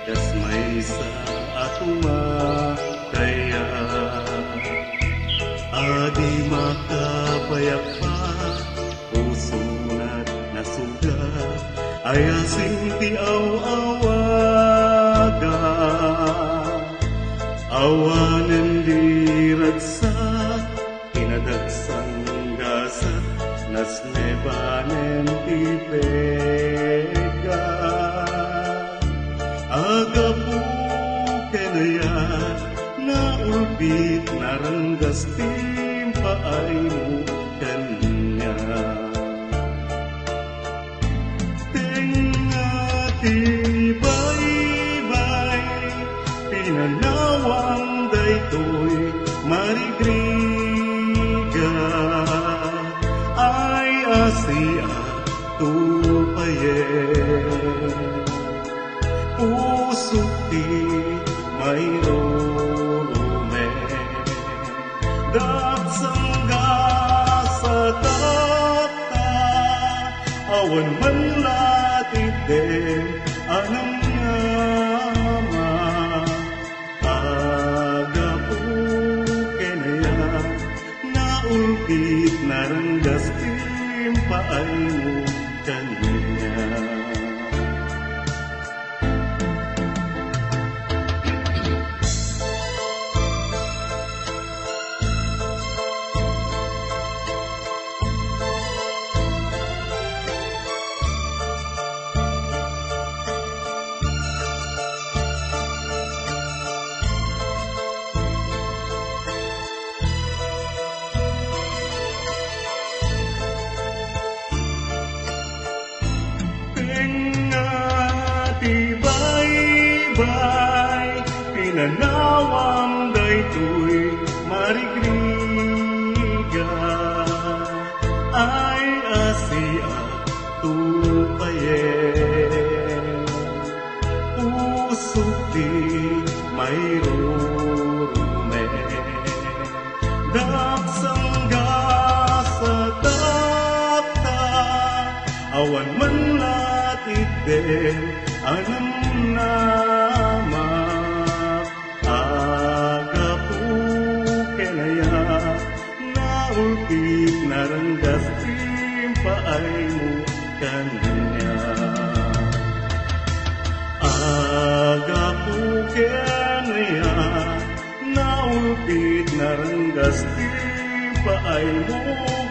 kas may sa atuma kaya adi makapayak pa usunat na sugat ayasing ti aw-awaga awanan di ragsak kinadagsang gasa nas nebanen ti pega agapu kenaya na ulbit naranggas timpaay mo kanya Tengnga ti baybay pinanawang daytoy marigriga ay Asia tupayen pusok ti mayrorume dagsangga sa tata awan man latid dem anam nama agapu kenaya naulpit naranggas timpaay mo kanya ti baybay pinanawang daytoy marigriga ay Asia tupayen pusok ti mayrorume dagsangga sa tata awan man latid anam nama agapu kenaya naulpit naranggas timpaay mo kanya agapu kenaya naulpit naranggas timpaay mo